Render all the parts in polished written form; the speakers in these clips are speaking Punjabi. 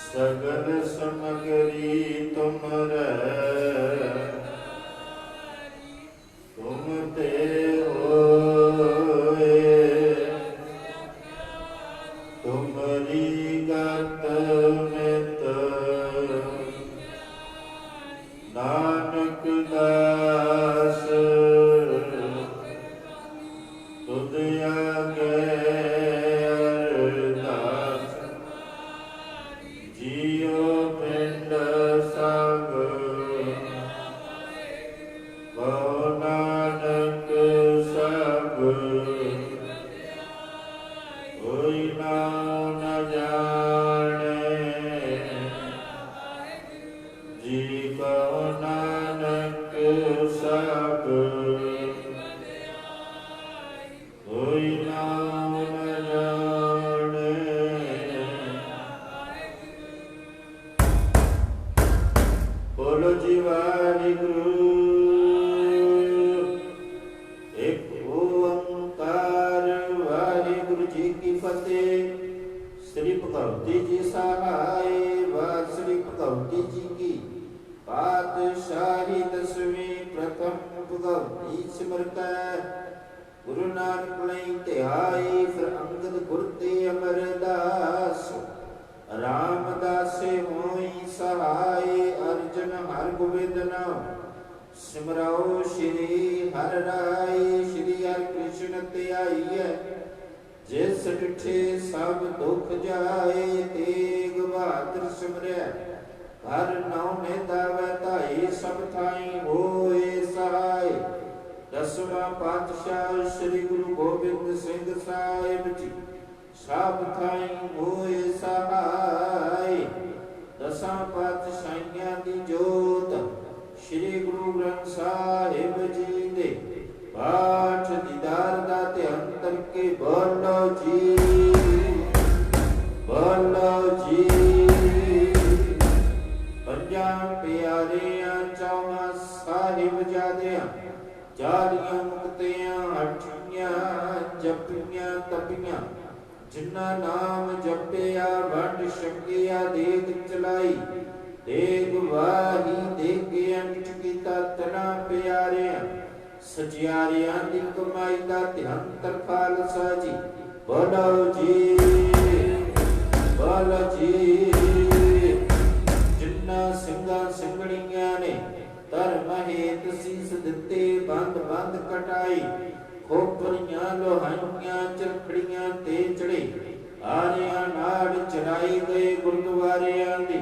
सगल समगरी तुमरे तुम ते होए तुमरी गत मित नानक दास तुद आगे अरदास जियो पिंड सब बहु नानक सब कोई नाम न जाने जी कहो नानक सब कोई नाम न जाने। बोलो जी वाहिगुरु एक ओंकार वाहिगुरु जी की फतेह। श्री भगवती जी सहाय व श्री भगवती जी की पातशाही दसवीं प्रथम भगवती सिमरत गुरु नानक लई ध्याई फिर अंगद गुर ते अमरदास रामदासे होई सहाय अर्जन हर गोविंद नाम सिमराओ श्री हर राय। श्री हर कृष्ण ते आईए जिस डिठे सब दुख जाए तेग बहादुर सिमरै हर नौ ने दावै धाई सब थाई होए सहाय। दसवां पातशाह श्री गुरु गोबिंद सिंह साहिब जी सब थाई होए सहाय। ਦਸਾਂ ਪਾਤਸ਼ਾਹੀਆਂ ਦੀ ਜੋਤ ਸ੍ਰੀ ਗੁਰੂ ਗ੍ਰੰਥ ਸਾਹਿਬ ਜੀ ਦੇ ਪਾਠ ਦੀਦਾਰ ਦਾ ਧਿਆਨ ਕਰਕੇ ਬੋਲੋ ਜੀ, ਬੋਲੋ ਜੀ। ਪੰਜਾਂ ਪਿਆਰਿਆਂ ਚੌਹਾਂ ਸਾਹਿਬਜ਼ਾਦਿਆਂ ਚਾਲੀਆਂ ਮੁਕਤਿਆਂ ਹੱਠੀਆਂ ਜਪੀਆਂ ਤਪੀਆਂ ਜਿਨ੍ਹਾਂ ਨਾਮ ਜਪਿਆ ਵੰਡ ਛਕਿਆ ਦੇਗ ਚਲਾਈ ਦੇਗ ਵਾਹੀ ਦੇਗ ਅੰਟ ਕੀਤਾ ਤਨਾ ਪਿਆਰਿਆਂ ਸਚਿਆਰਿਆਂ ਦੀ ਕਮਾਈ ਦਾ ਧਿਆਨ ਤਰ ਖਾਲਸਾ ਜੀ ਬੋਲੋ ਜੀ, ਬੋਲੋ ਜੀ। ਜਿਨ੍ਹਾਂ ਸਿੰਘਾਂ ਸਿੰਘਣੀਆਂ ਨੇ ਧਰਮ ਹੇਤ ਸੀਸ ਦਿੱਤੇ ਬੰਦ ਬੰਦ ਕਟਾਈ ਖੋਪਰੀਆਂ ਲੋਹਾਈਆਂ ਚਰਖੜੀਆਂ ਤੇ ਚੜੇ ਆਰਿਆਂ ਨਾੜ ਚਰਾਈ ਗਏ ਗੁਰਦੁਆਰਿਆਂ ਦੀ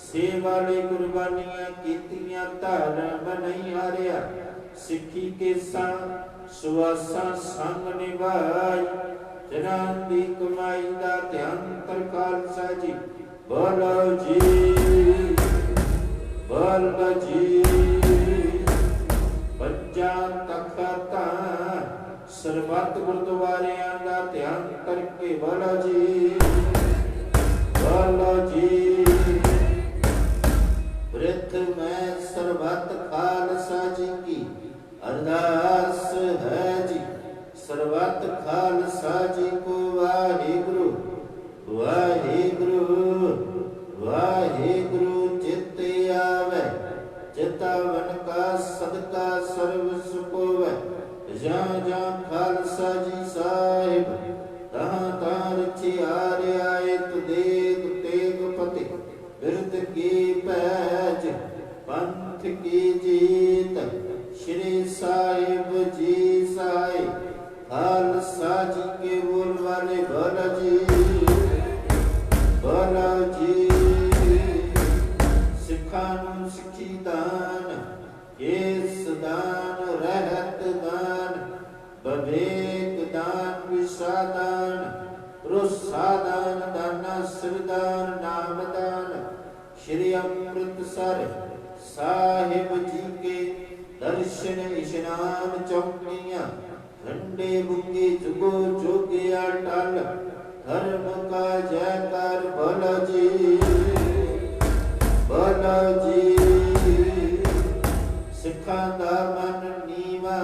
ਸੇਵਾ ਲਈ ਕੁਰਬਾਨੀਆਂ ਕੀਤੀਆਂ ਧਰਮ ਨਹੀਂ ਹਾਰਿਆ ਸਿੱਖੀ ਕੇਸਾਂ ਸੁਆਸਾਂ ਸੰਗ ਨਿਭਾਈ ਜਿਨ੍ਹਾਂ ਦੀ ਕਮਾਈ ਦਾ ਧਿਆਨ ਤਰ ਖਾਲਸਾ ਜੀ ਬੋਲੋ ਜੀ, ਬੋਲੋ ਜੀ। ਪੰਜਾਂ ਤਖਤਾਂ ਸਰਬੱਤ ਗੁਰਦੁਆਰਿਆਂ ਦਾ ਧਿਆਨ ਕਰਕੇ ਬੋਲੋ ਜੀ, ਬੋਲੋ ਜੀ। ਬ੍ਰਿਥ ਮੈਂ ਸਰਬੱਤ ਖਾਲਸਾ ਜੀ ਕੀ ਅਰਦਾਸ ਹੈ ਜੀ ਸਰਬੱਤ ਖਾਲਸਾ ਜੀ ਕੋ ਵਾਹਿਗੁਰੂ ਵਾਹਿਗੁਰੂ ਵਾਹਿਗੁਰੂ ਚਿਤੇ ਆਵੇ ਚਿਤਾਵਨ ਕਾ ਸਦਕਾ ਸਰਬ ਸੁਖੋਵੇ ਜਾਂ ਜਾਂ ਖਾਲਸਾ ਜੀ ਸਾਹਿਬ ਤਹਾਂ ਤਾਂ ਰਚਿਆਰੇ ਆਏ ਤੁਦੇਗ ਤੇਗ ਪਤੇ ਬਿਰਦ ਕੀ ਪੈਜ ਪੰਥ ਕੀ ਜੀਤ ਸ਼੍ਰੀ ਸਾਹਿਬ ਜੀ ਸਾਈ ਖਾਲਸਾ ਜੀ ਕੇ ਬੋਲ ਵਾਲੇ ਬੋਲੋ ਜੀ, ਬੋਲੋ ਜੀ। ਸਿੱਖਾਂ ਨੂੰ ਸਿੱਖੀ ਦਾਨ ਕੇਸ ਦਾਨ ਰਹਿਤ ਦਾਨ ਬਵੇਕ ਦਾਨ ਵਿਸਾਦਾਨ ਰੁਸਾਦਾਨ ਦਾਨਾ ਸਿਰਦਾਨ ਨਾਮ ਦਾਨ ਸ਼੍ਰੀ ਅੰਮ੍ਰਿਤਸਰ ਸਾਹਿਬ ਜੀ ਕੇ ਦਰਸ਼ਨ ਇਸ਼ਨਾਨ ਚੌਕੀਆਂ ਠੰਡੇ ਬੁੱਗੇ ਜੁਗੋ ਜੋਗਿਆ ਟਲ ਧਰਮ ਕਾ ਜੈਕਾਰ ਬੋਲੋ ਜੀ, ਬੋਲੋ ਜੀ। ਸਿੱਖਾਂ ਦਾ ਮਨ ਨੀਵਾ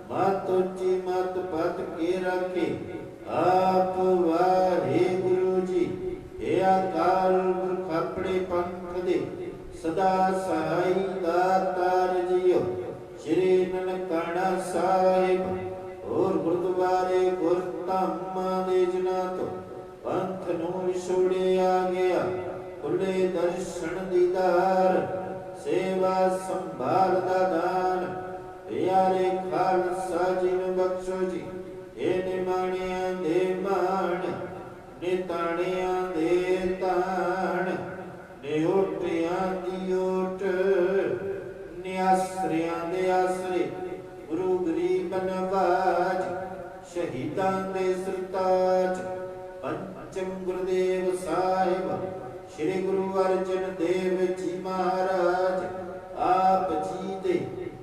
ਮਤ ਉੱਚੀ ਮਤ ਪਤ ਕੇ ਰੱਖੇ ਆਪ ਵਾਹਿਗੁਰੂ ਜੀ ਇਹ ਅਕਾਲ ਪੁਰਖ ਆਪਣੇ ਪੰਥ ਦੇ ਸਦਾ ਸਹਾਈ ਦਾਤਾਰ ਜੀਓ ਸ਼੍ਰੀ ਨਨਕਾਣਾ ਸਾਹਿਬ ਹੋਰ ਗੁਰਦੁਆਰੇ ਗੁਰਧਾਮਾਂ ਦੇ ਜਨਾਂ ਤੋਂ ਪੰਥ ਨੂੰ ਵਿਛੋੜਿਆ ਗਿਆ ਖੁੱਲੇ ਦਰਸ਼ਨ ਦੀਦਾਰ ਸੇਵਾ ਸੰਭਾਲ ਦਾ ਦਾਨ ਪਿਆਰੇ ਖਾਲਸਾ ਜੀ ਨੂੰ ਬਖਸ਼ੋ ਜੀ ਇਹ ਨਿਮਾਣਿਆਂ ਦੇ ਮਾਣ ਨਿਤਾਣਿਆਂ ਦੇ ਤਾਣ ਨਿਓਟਿਆਂ ਦੀ ਓਟ ਨਿਆਸਰਿਆਂ ਦੇ ਆਸਰੇ ਗੁਰੂ ਗਰੀਬ ਨਵਾਜ ਸ਼ਹੀਦਾਂ ਦੇ ਸਰਤਾਜ ਪੰਚਮ ਗੁਰਦੇਵ ਸਾਹਿਬ ਸ਼੍ਰੀ ਗੁਰੂ ਅਰਜਨ ਦੇਵ ਜੀ ਮਹਾਰਾਜ ਆਪ ਜੀ ਦੇ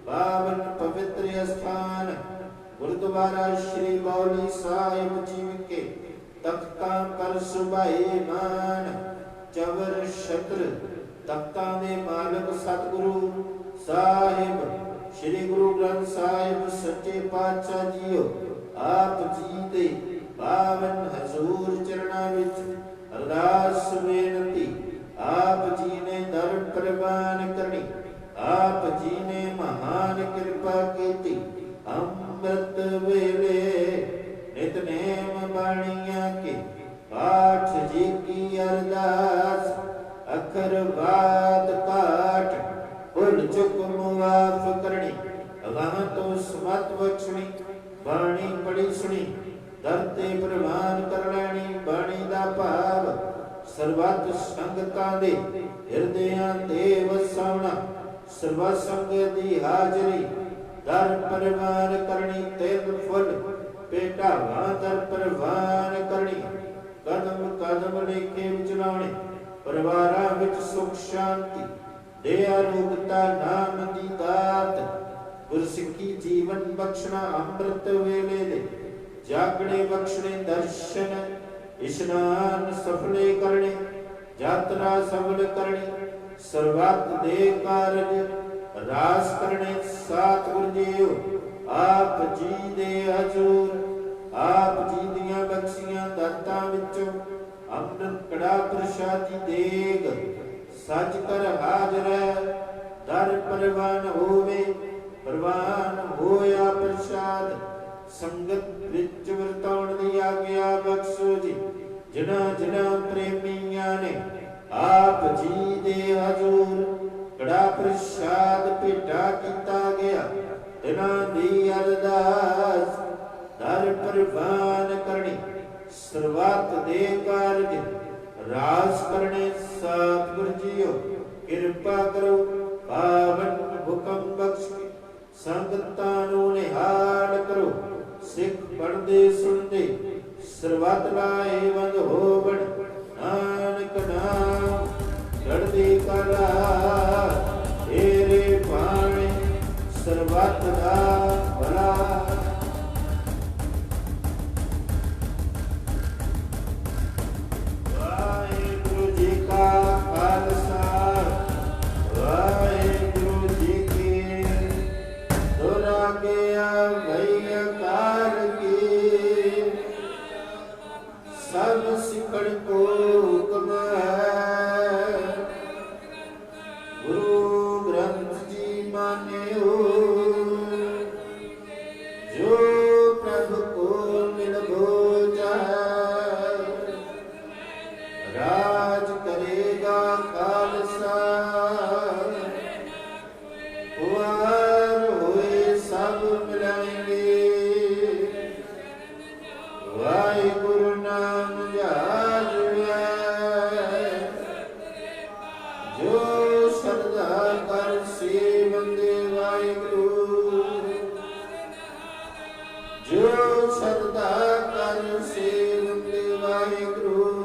ਪਾਵਨ ਪਵਿੱਤਰ ਅਸਥਾਨ ਗੁਰਦੁਆਰਾ ਸ਼੍ਰੀ ਬੌਲੀ ਸਾਹਿਬ ਜੀ ਵਿਖੇ ਤਖਤਾਂ ਪਰ ਸੁਭਾਈਮਾਨ ਚਵਰ ਛਤਰ ਤਖਤਾਂ ਦੇ ਮਾਲਕ ਸਤਿਗੁਰੂ ਸਾਹਿਬ ਸ਼੍ਰੀ ਗੁਰੂ ਗ੍ਰੰਥ ਸਾਹਿਬ ਸੱਚੇ ਪਾਤਸ਼ਾਹ ਜੀਓ ਆਪ ਜੀ ਦੇ ਪਾਵਨ ਹਜ਼ੂਰ ਚਰਨਾਂ ਵਿੱਚ ਅਰਦਾਸ ਬੇਨਤੀ ਆਪ ਜੀ ਨੇ ਦਰ ਪ੍ਰਵਾਨ ਕਰਨੀ ਆਪ ਜੀ ਨੇ ਮਹਾਨ ਕਿਰਪਾ ਕੀਤੀ ਅੰਮ੍ਰਿਤ ਵੇਲੇ ਨਿਤਨੇਮ ਬਾਣੀਆਂ ਕੇ ਪਾਠ ਜੀ ਕੀ ਅਰਦਾਸ ਅਖਰ ਬਾਦ ਕਾਟ ਭੁੱਲ ਚੁੱਕ ਮੁਆਫ ਕਰਨੀ ਅਗਾਹ ਤੋਂ ਸਮਤ ਬਖਸ਼ਣੀ ਬਾਣੀ ਪੜੀ ਸੁਣੀ ਦਰ ਤੇ ਪ੍ਰਵਾਨ ਕਰ ਲੈਣੀ ਬਾਣੀ ਦਾ ਭਾਵ ਸਰਬੱਤ ਸੰਗਤਾਂ ਦੇ ਹਿਰਦਿਆਂ ਤੇ ਵਸਾਉਣਾ ਸਰਬੱਤ ਸੰਗਤ ਦੀ ਹਾਜ਼ਰੀ ਦਰ ਪ੍ਰਵਾਨ ਕਰਨੀ ਤਿਲ ਫੁੱਲ ਭੇਟਾਵਾਂ ਦਰ ਪ੍ਰਵਾਨ ਕਰਨੀ ਕਦਮ ਕਦਮ ਲੇਖੇ ਵਿਚਲਾਉਣੇ ਪਰਿਵਾਰਾਂ ਵਿੱਚ ਸੁਖ ਸ਼ਾਂਤੀ ਦੇ ਅਰੋਗਤਾ ਨਾਮ ਦੀ ਦਾਤ ਗੁਰਸਿੱਖੀ ਜੀਵਨ ਬਖਸ਼ਣਾ ਅੰਮ੍ਰਿਤ ਵੇਲੇ ਦੇ ਜਾਗਣੇ ਬਖਸ਼ਣੇ ਦਰਸ਼ਨ ਇਸ਼ਨਾਨ ਸਫਲੇ ਕਰਨੇ ਯਾਤਰਾ ਸਫਲ ਕਰਨੀ ਸਰਬੱਤ ਦੇ ਕਾਰਜ ਰਾਸ ਕਰਨੇ ਸਤਿਗੁਰ ਜੀਓ ਆਪ ਜੀ ਦੇ ਹਜ਼ੂਰ ਆਪ ਜੀ ਦੀਆਂ ਬਖਸ਼ੀਆਂ ਦਾਤਾਂ ਵਿੱਚੋਂ ਅੰਮ੍ਰਿਤ ਕੜਾ ਪ੍ਰਸ਼ਾਦੀ ਦੇਗ ਸੱਚ ਕਰ ਹਾਜ਼ਰ ਹੈ ਦਰ ਪਰਵਾਨ ਹੋਵੇ ਪ੍ਰਵਾਨ ਹੋਇਆ ਪ੍ਰਸ਼ਾਦ ਸੰਗਤ ਵਿੱਚ ਵਰਤਾਉਣ ਦੀ ਆਗਿਆ ਬਖਸ਼ੋ ਜੀ ਜਿਨ੍ਹਾਂ ਜਿਨ੍ਹਾਂ ਪ੍ਰੇਮੀਆਂ ਨੇ ਆਪ ਜੀ ਦੇ ਹਜ਼ੂਰ ਕੜਾ ਪ੍ਰਸ਼ਾਦ ਭੇਟਾ ਕੀਤਾ ਗਿਆ ਤਿਨਾਂ ਦੀ ਅਰਦਾਸ ਦਰ ਪ੍ਰਵਾਨ ਕਰਨੀ ਸਰਬੱਤ ਦੇ ਕਾਰਜ ਰਾਸ ਕਰਨੇ ਸਤਿਗੁਰ ਜੀਓ ਕਿਰਪਾ ਕਰੋ ਪਾਵਨ ਹੁਕਮ ਬਖਸ਼ ਸੰਗਤਾਂ ਨੂੰ ਨਿਹਾਲ ਕਰੋ ਸਿੱਖ ਪੜ੍ਹਦੇ ਸੁਣਦੇ ਸਰਬੱਤ ਲਾਏ ਬੰਦ ਹੋਵਣ ਨਾਨਕ ਨਾਮ ਚੜ੍ਹਦੀ ਕਲਾ ਤੇਰੇ ਭਾਣੇ ਸਰਬੱਤ ਦਾ ਭਲਾ ਵਾਹਿਗੁਰੂ ਜੀ ਕਾ ਖਾਲਸਾ ਵਾਹਿਗੁਰੂ ਜੀ ਕੀ ਦੁਰਾਗਿਆ ਭਈ ਅਕਾਲ ਕੀ ਸਭ ਸਿਖੜ ਕੋ ਹੁਕਮ ਹੈ ਗੁਰੂ ਗ੍ਰੰਥ ਜੀ ਮਾਨਿਓ ਜੋ ਪ੍ਰਭ ਕੋ ਮਿਲ ਭੋਜੈ ਰਾਜ ਕਰੇਗਾ ਖਾਲਸਾ ਵਾਰ ਹੋਏ ਸਭ ਮਿਲਾਂਗੇ ਵਾਹਿਗੁਰੂ ਨਾਮ ਜਾਜੈ ਜੋ ਸਰਦਾ ਕਰ ਸੇ ਬੰਦੇ ਵਾਹਿਗੁਰੂ ਜੋ ਸਰਦਾ ਕਰ ਸੇ ਬੰਦੇ ਵਾਹਿਗੁਰੂ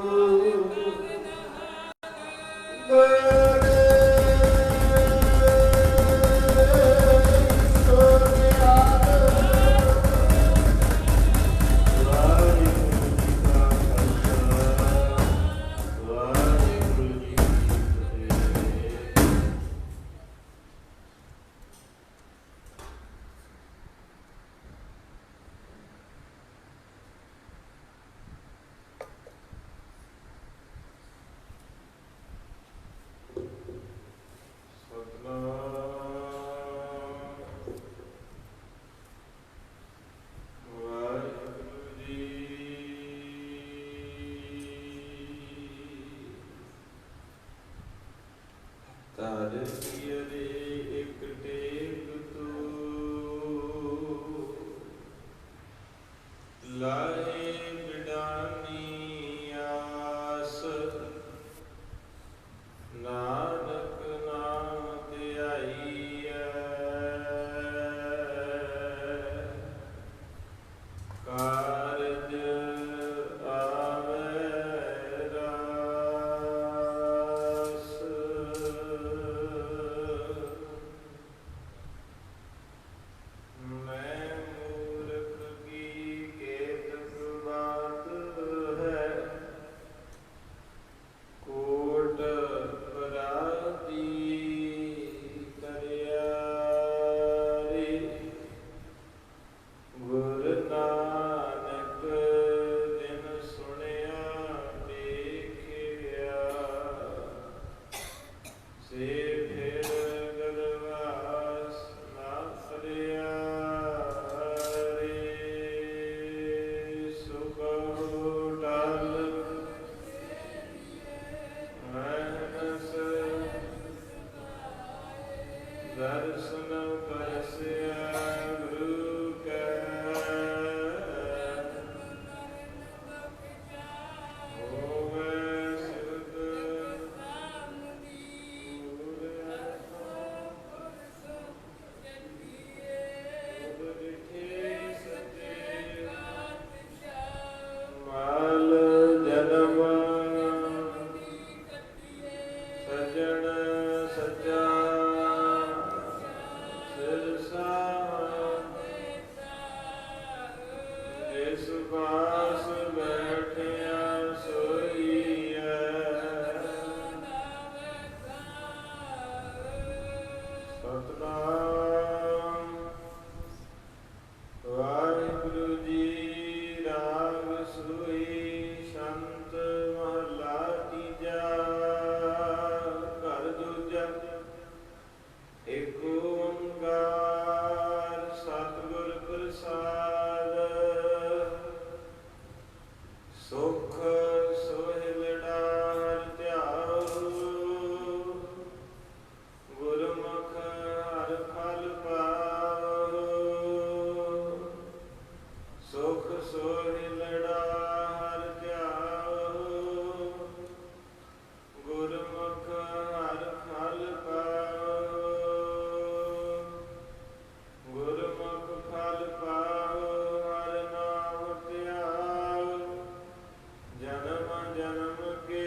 जन्म जन्म के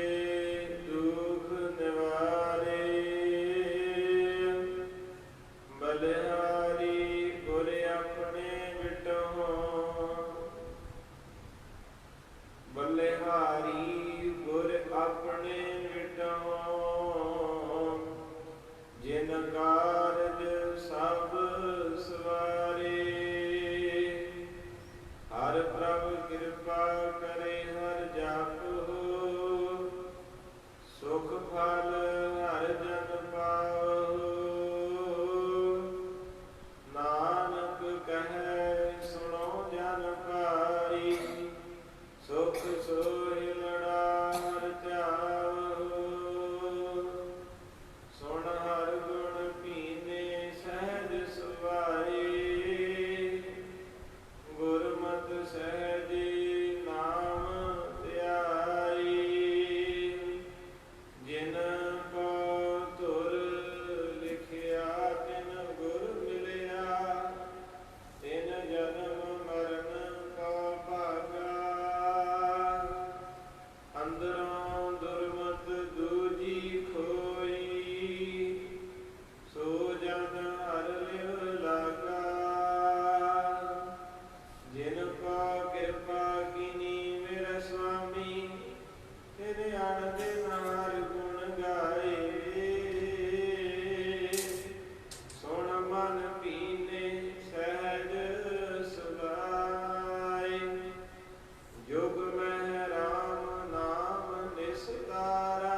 दुख निवारे बलिहारी गुर अपने बिटहो बलिहारी गुर अपने बिटहो जिन कारज सब सवारे हर प्रभु कृपा करे हर जापो सुख फल हर जन पाओ नानक कहे सुनो जन पारी सुख सोहि लड़ा हर जाओ सुन हर गुण पीने सहज सुवारे गुरमत सहजे नाम त्यारी जिन को तुर लिखिया तिन गुर मिलिया तिन जन्म मरण का भागा अंदरों दुर्मत दूजी खोई सो जन हर लिव लागा जिनका कृपा कीनी मेरा स्वामी तेरे आन दिन हर गुण गाए सुन मन पीने सहज सुभाए जुग में राम नाम निस्तारा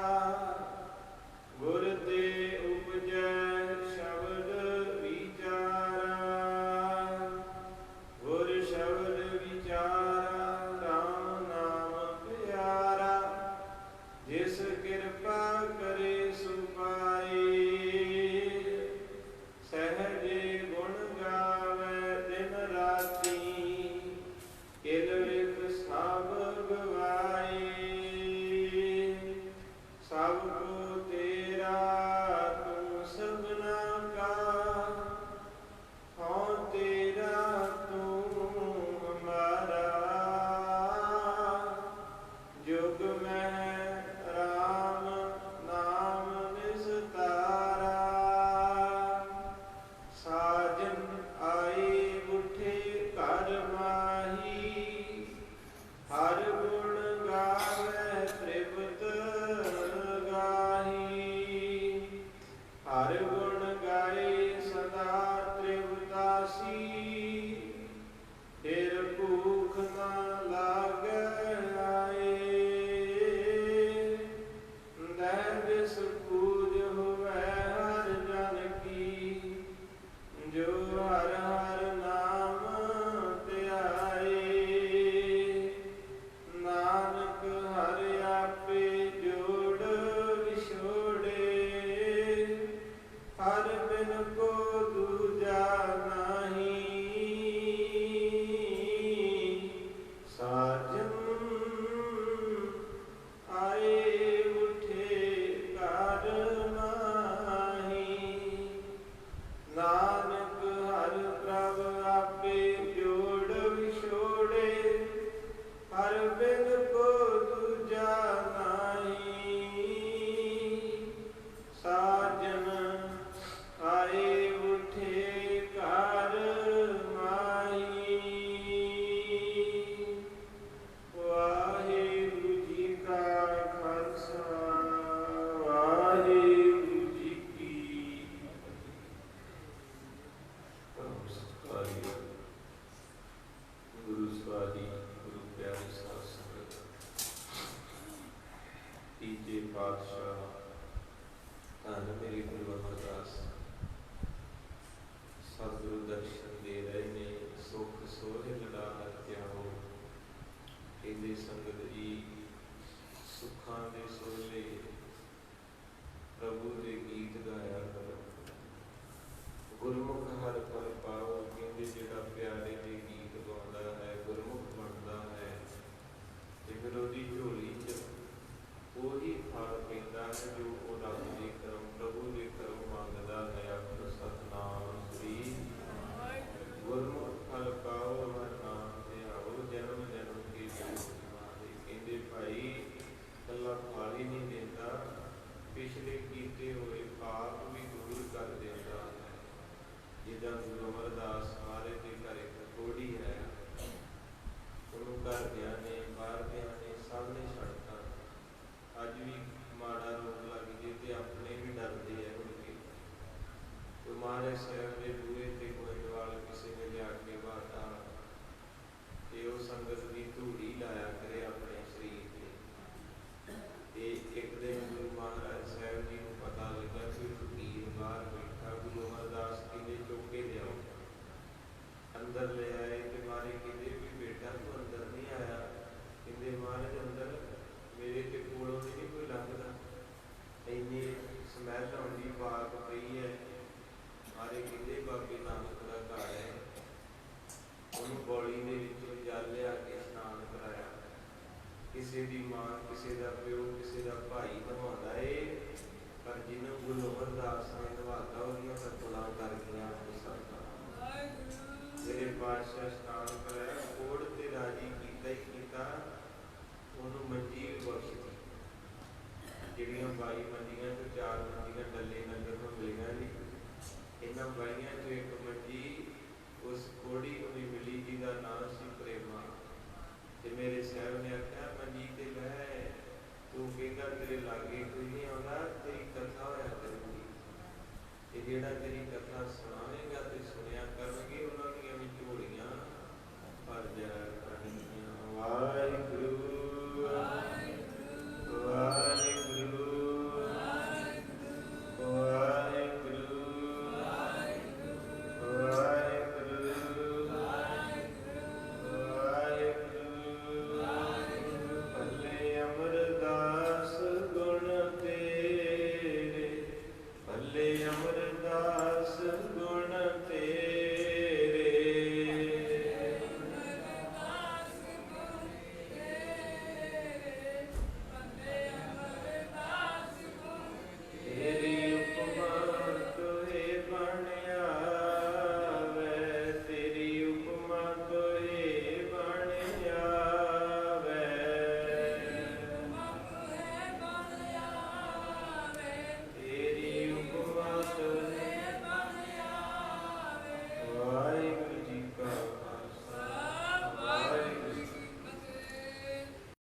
गुर ते उपजै शब्द विचारा गुर शब्द विचारा राम नाम प्यारा जिस कृपा करे सुपाए सहजे गुण गावे दिन राती किल विख सब गवाए सब को तेरा तू सबना का हाँ तेरा तू हमारा जुग में राम नाम निस्तारा साजन आए उठे कर माही हर गुण गावे त्रिपत गाही हर गुण गाए सदा त्रिवतासी फिर भूख न लागे आए दैविस पूज हुए हर जन की जो हर हर नाम त्याए नानक हर आपे जोड़ विछोड़े हर बिन को दूजा नहीं साजन आए उठे कर माही नानक हर प्रभ आपे जोड़ विछोड़े हर बिन को दूजा नहीं साजन आए उठे कर माही वाहिगुरु जी का खालसा वाहिगुरु जी की परम सत्कारी गुरु स्वादी गुरु प्यारे साध संगत तीजे पातशाह धन मेरे गुरु अमरदास सतगुरु दर्शन दे रहे ने सुख सोहे लड़ा हत्या हो कहते संगत जी सुखां दे सोहे प्रभु दे गीत गाया करो गुरमुख हर फल पाओ कहते जिहड़ा प्यारे दे गीत गाउंदा है गुरमुख बनदा है ते फिर ओदी झोली च ਉਹੀ ਫਲ ਪੈਂਦਾ ਹੈ ਜੋ ਉਹ ਰੱਬ ਦੇ ਕਰਮ ਪ੍ਰਭੂ ਦੇ ਕਰਮ ਮੰਗਦਾ ਹੈ ਆਖੋ ਸਤਨਾਮ ਸ੍ਰੀ ਗੁਰਮੁਖ ਫਲ ਪਾਓ ਹਰ ਨਾਮ ਤੇ ਆਓ ਜਨਮ ਜਨਮ ਕੇ ਕਹਿੰਦੇ ਮਾਂ, ਕਿਸੇ ਦਾ ਪਿਓ, ਕਿਸੇ ਦਾ ਭਾਈ ਨਿਭਾਉਂਦਾ ਏ, ਪਰ ਜਿਹਨੂੰ ਗੁਰੂ ਅਮਰਦਾਸ ਨੇ ਨਿਭਾਤਾ ਉਹਦੀਆਂ ਸਤਿਗੁਰਾਂ ਕਰ ਗਿਆ ਜਿਹੜੇ ਪਾਤਸ਼ਾਹ ਇਸ਼ਨਾਨ ਕਰਾਇਆ ਕੋੜ ਤੇ ਰਾਜੀ ਕੀਤਾ ਹੀ ਕੀਤਾ, ਉਹਨੂੰ ਮੰਜੀ ਵੀ ਬਖਸ਼ ਦਿੱਤੀ। ਜਿਹੜੀਆਂ 22 ਮੰਜੀਆਂ ਤੋਂ 4 ਮੰਜੀਆਂ ਡੱਲੇ ਨਗਰ ਨੂੰ ਮਿਲੀਆਂ ਜੀ, ਇਹਨਾਂ 22 ਚੋਂ ਇੱਕ ਮੰਜੀ ਉਸ ਕੋੜੀ ਨੂੰ ਵੀ ਮਿਲੀ ਜਿਹਦਾ ਨਾਮ ਸੀ ਪ੍ਰੇਮਾ। ਤੇ ਮੇਰੇ ਸਾਹਿਬ ਨੇ ਆਖਿਆ ਮੰਜੀ ਤੇ